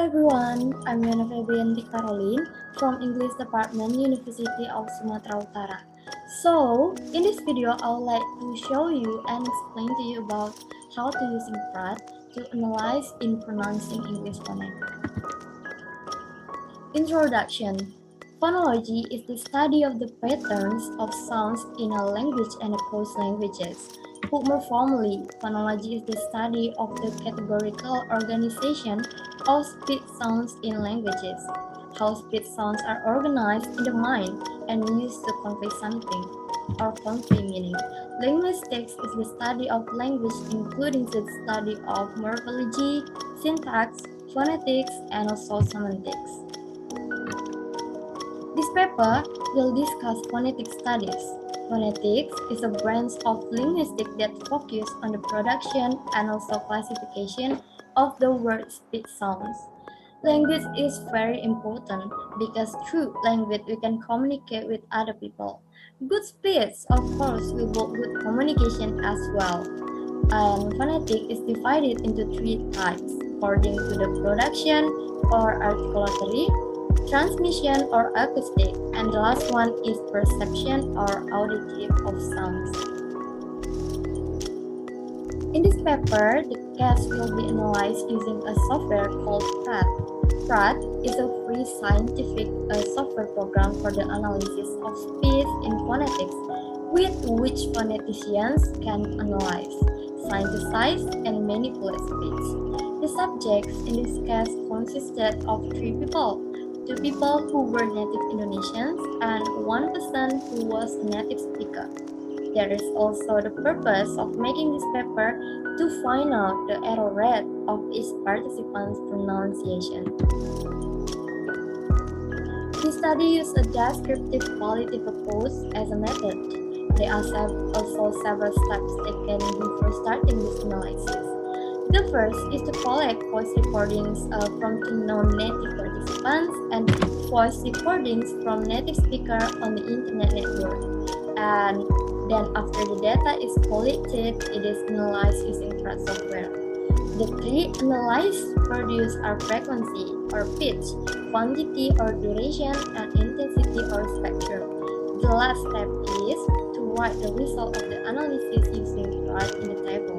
everyone, I'm Yohanna Pebrianti from English Department, University of Sumatera Utara. So, in this video, I would like to show you and explain to you about how to use Praat to analyze in pronouncing English phonetics. Introduction. Phonology is the study of the patterns of sounds in a language and across languages. Put more formally, phonology is the study of the categorical organization of speech sounds in languages. How speech sounds are organized in the mind and used to convey something or convey meaning. Linguistics is the study of language, including the study of morphology, syntax, phonetics, and also semantics. This paper will discuss phonetic studies. Phonetics is a branch of linguistics that focuses on the production and also classification of the word speech sounds. Language is very important because through language we can communicate with other people. Good speech, of course, will build good communication as well. And phonetic is divided into three types according to the production or articulatory, transmission or acoustic, and the last one is perception or auditive of sounds. In this paper, the case will be analyzed using a software called Praat. Praat is a free scientific software program for the analysis of speech in phonetics, with which phoneticians can analyze, synthesize, and manipulate speech. The subjects in this case consisted of three people. Two people who were native Indonesians and one person who was a native speaker. There is also the purpose of making this paper to find out the error rate of each participant's pronunciation. This study used a descriptive qualitative approach as a method. There are also several steps taken before starting this analysis. The first is to collect voice recordings from two non-native participants and voice recordings from native speakers on the internet network. And then after the data is collected, it is analyzed using Praat software. The three analyzed produce are frequency or pitch, quantity or duration, and intensity or spectrum. The last step is to write the result of the analysis using Praat in the table.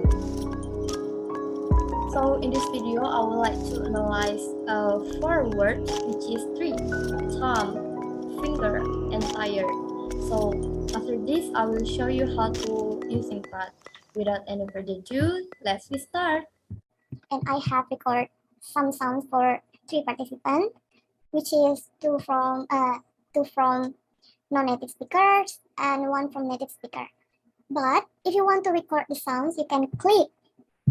So in this video, I would like to analyze four words, which is tree, thumb, finger, and tire. So after this, I will show you how to using Praat. Without any further ado, let's start. And I have recorded some sounds for three participants, which is two from non-native speakers and one from native speaker. But if you want to record the sounds, you can click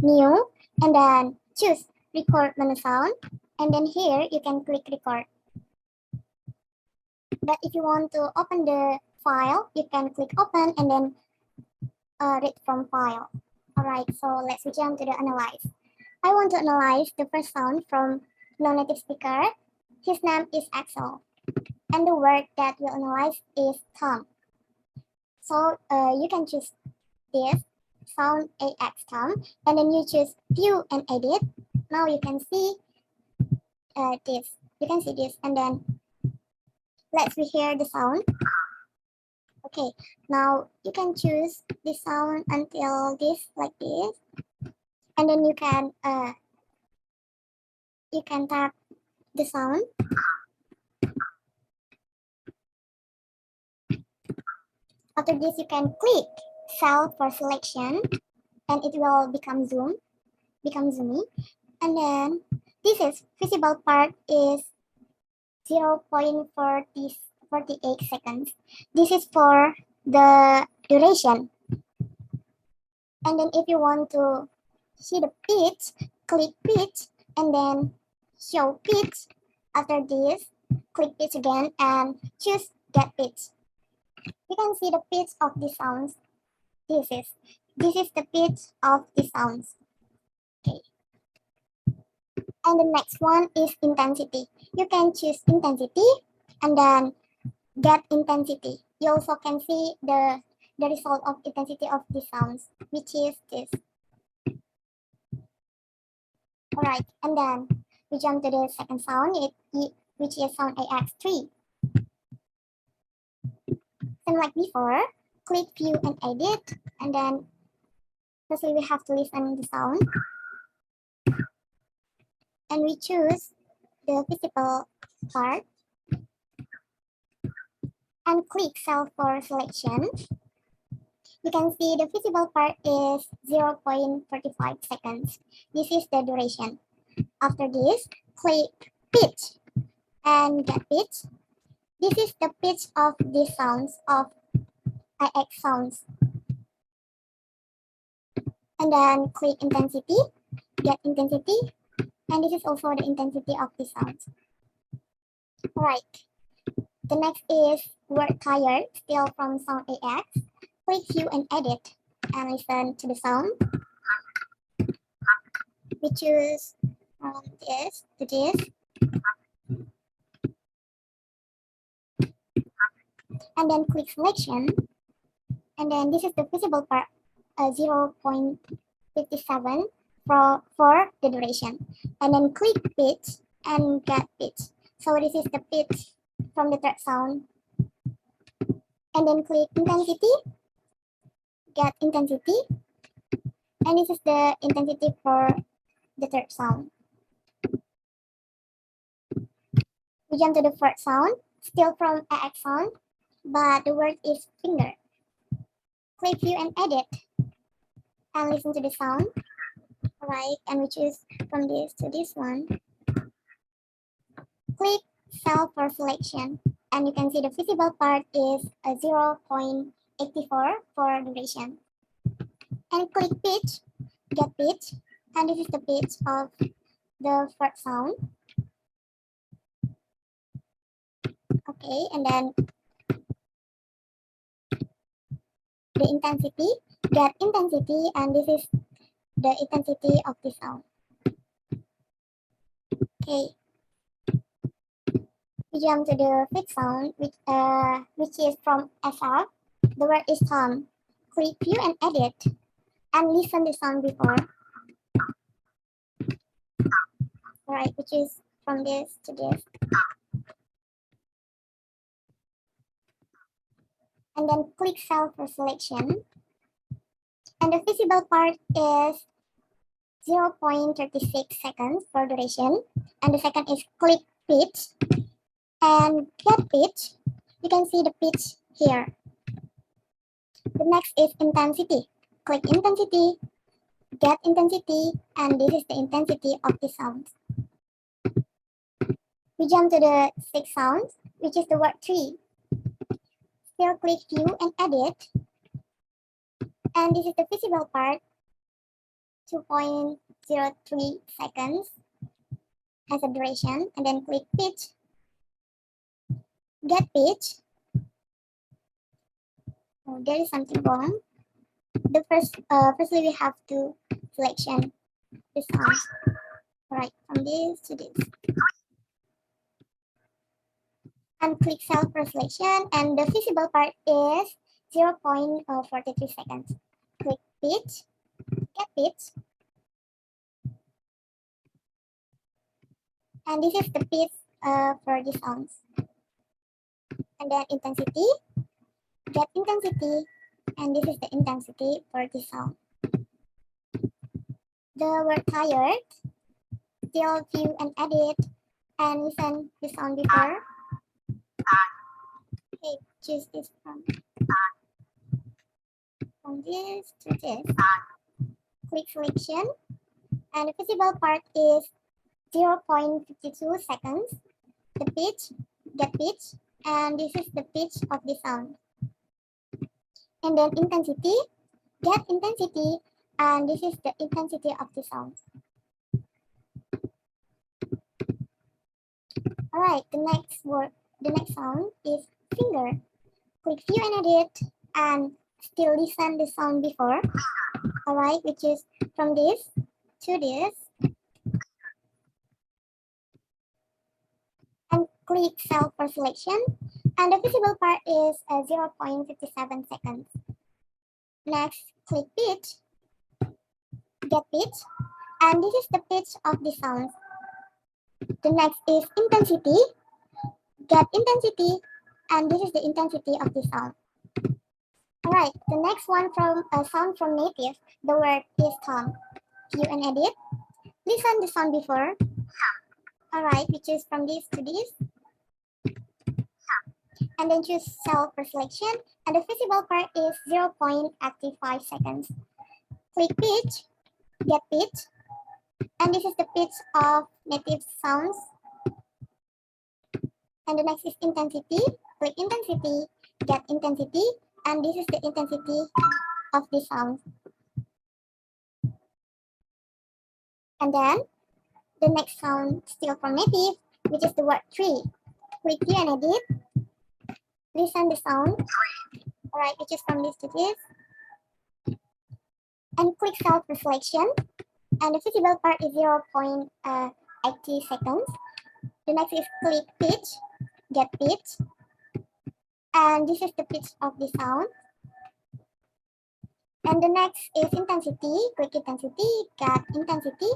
New and then choose Record Menu Sound, and then here you can click Record. But if you want to open the file, you can click Open and then read from file. Alright, so let's jump to the analyze. I want to analyze the first sound from non-native speaker. His name is Axel, and the word that we'll analyze is thumb. So you can choose this sound AX thumb, and then you choose view and edit. Now you can see this. You can see this, and then let's hear the sound. Okay, now you can choose the sound until this, like this, and then you can tap the sound. After this, you can click cell for selection, and it will become zoomy. And then this is visible part is 0.48 seconds. This is for the duration. And then if you want to see the pitch, click pitch and then show pitch. After this, click pitch again and choose get pitch. You can see the pitch of the sounds. This is the pitch of the sounds. Okay. And the next one is intensity. You can choose intensity and then get intensity. You also can see the result of intensity of the sounds, which is this. Alright, and then We jump to the second sound, which is sound AX3. Same like before, click view and edit, and then firstly we have to listen the sound, and we choose the visible part and click cell for selection. You can see the visible part is 0.35 seconds. This is the duration. After this, click pitch and get pitch. This is the pitch of these sounds of IX sounds. And then click intensity, get intensity, and this is also the intensity of the sounds. Right. The next is word tired, still from sound AX. Click view and edit and listen to the sound. We choose from this to this. And then click selection. And then this is the visible part, 0.57 for the duration. And then click pitch and get pitch. So this is the pitch from the third sound. And then click intensity, get intensity. And this is the intensity for the third sound. We jump to the fourth sound, still from AX sound, but the word is finger. Click view and edit and listen to the sound. Alright, and we choose from this to this one. Click cell for selection, and you can see the visible part is 0.84 for duration. And click pitch, get pitch, and this is the pitch of the fourth sound. Okay, and then the intensity, get intensity, and this is the intensity of the sound. Okay. We jump to the fifth sound, which is from SF. The word is Tom. Click view and edit, and listen the sound before. Alright, which is from this to this. And then click cell for selection. And the visible part is 0.36 seconds for duration. And the second is click pitch and get pitch. You can see the pitch here. The next is intensity. Click intensity, get intensity, and this is the intensity of the sound. We jump to the sixth sound, which is the word tree. Still click view and edit. And this is the visible part, 2.03 seconds as a duration. And then click pitch, get pitch. Oh, there is something wrong. The firstly we have to selection the sound. Right, from this to this. And click cell for selection, and the visible part is 0.43 seconds. Click pitch, get pitch. And this is the pitch for the sounds. And then intensity, get intensity, and this is the intensity for the sound. The word tired, still view and edit, and listen the sound before. Okay, choose this from this to this. Click selection, and the visible part is 0.52 seconds. The pitch, get pitch, and this is the pitch of the sound. And then intensity, get intensity, and this is the intensity of the sound. All right, the next sound is finger. Click view and edit, and still listen the sound before. All right, which is from this to this. And click cell for selection, and the visible part is 0.57 seconds. Next, click pitch, get pitch, and this is the pitch of the sound. The next is intensity, get intensity, and this is the intensity of the sound. Alright, the next one from a sound from native, the word is thumb. View and edit. Listen the sound before. Alright, we choose from this to this. And then choose cell per selection. And the visible part is 0.85 seconds. Click pitch, get pitch. And this is the pitch of native sounds. And the next is intensity. Click intensity, get intensity. And this is the intensity of the sound. And then the next sound still from native, which is the word tree. Click here and edit. Listen the sound. Alright, which is from this to this. And click cell per selection. And the visible part is 0.80 seconds. The next is click pitch, get pitch. And this is the pitch of the sound. And the next is intensity. Click intensity, get intensity.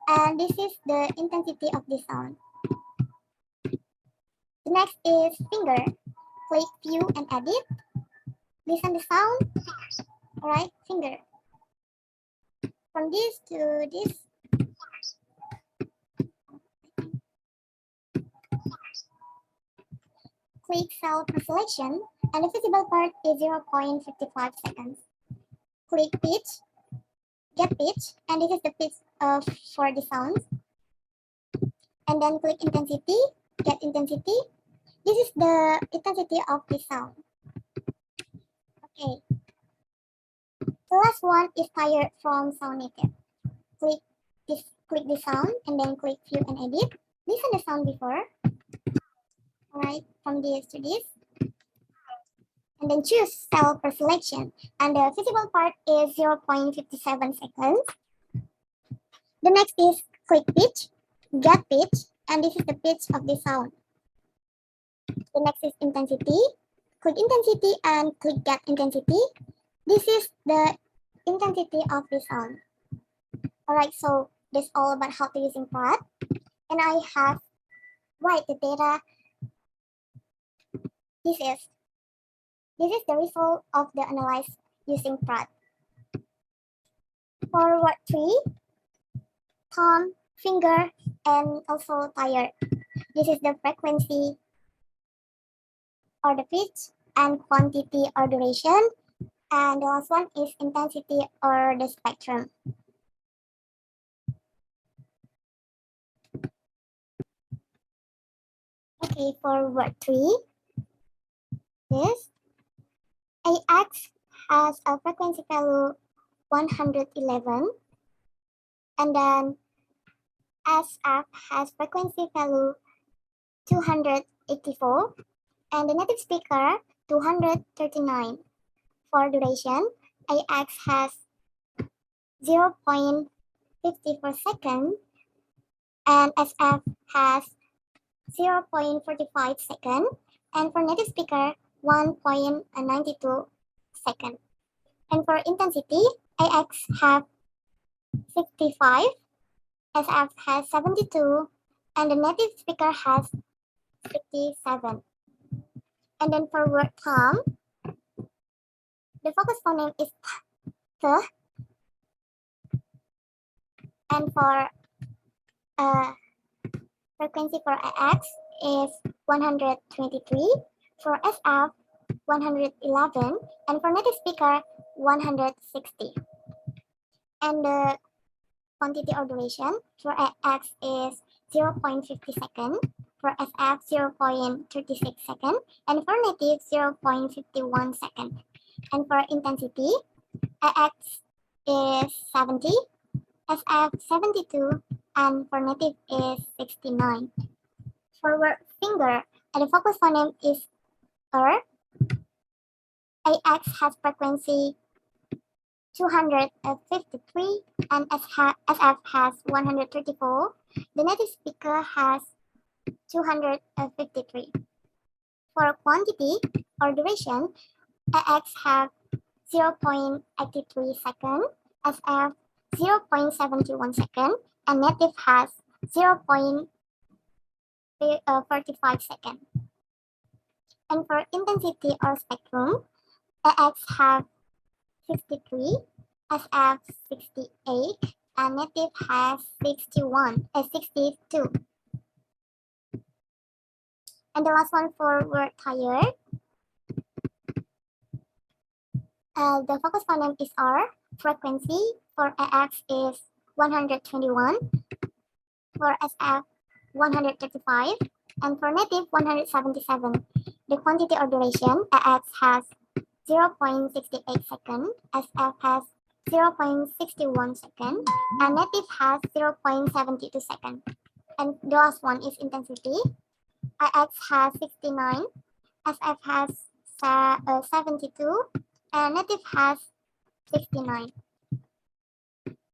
And this is the intensity of the sound. The next is finger. Click view and edit. Listen the sound. Alright, finger. From this to this. Click cell per selection, and the visible part is 0.55 seconds. Click pitch, get pitch, and this is the pitch for the sounds. And then click intensity, get intensity. This is the intensity of the sound. Okay. The last one is tired from sound native. Click the sound, and then click view and edit. Listen the sound before. Alright, from this to this. And then choose cell per selection. And the visible part is 0.57 seconds. The next is click pitch, get pitch, and this is the pitch of the sound. The next is intensity. Click intensity and click get intensity. This is the intensity of the sound. Alright, so that's all about how to using Praat. And I have write the data. This is the result of the analyze using Praat. For word tree, thumb, finger, and also tire. This is the frequency or the pitch and quantity or duration. And the last one is intensity or the spectrum. Okay, for word tree, this AX has a frequency value 111, and then SF has frequency value 284, and the native speaker 239. For duration, AX has 0.50 per second, and SF has 0.45 second, and for native speaker 1.92 second. And for intensity, AX have 65, SF has 72, and the native speaker has 57. And then for word thumb, the focus phoneme is th, and for frequency for AX is 123, for SF 111, and for native speaker 160. And the quantity or duration for AX is 0.50 second, for SF 0.36 second, and for native 0.51 second. And for intensity, AX is 70, SF 72, and for native is 69. For word finger, and the focus phoneme is AX has frequency 253, and SF has 134. The native speaker has 253. For quantity or duration, AX have 0.83 second, SF 0.71 second, and native has 0.81 45 seconds. And for intensity or spectrum, AX have 63, SF 68, and native has 62. And the last one for word tired, the focus phoneme is R. Frequency for AX is 121, for SF 135, and for native 177. The quantity or duration, AX has 0.68 second, SF has 0.61 second, and native has 0.72 second. And the last one is intensity. IX has 69, SF has 72, and native has 69.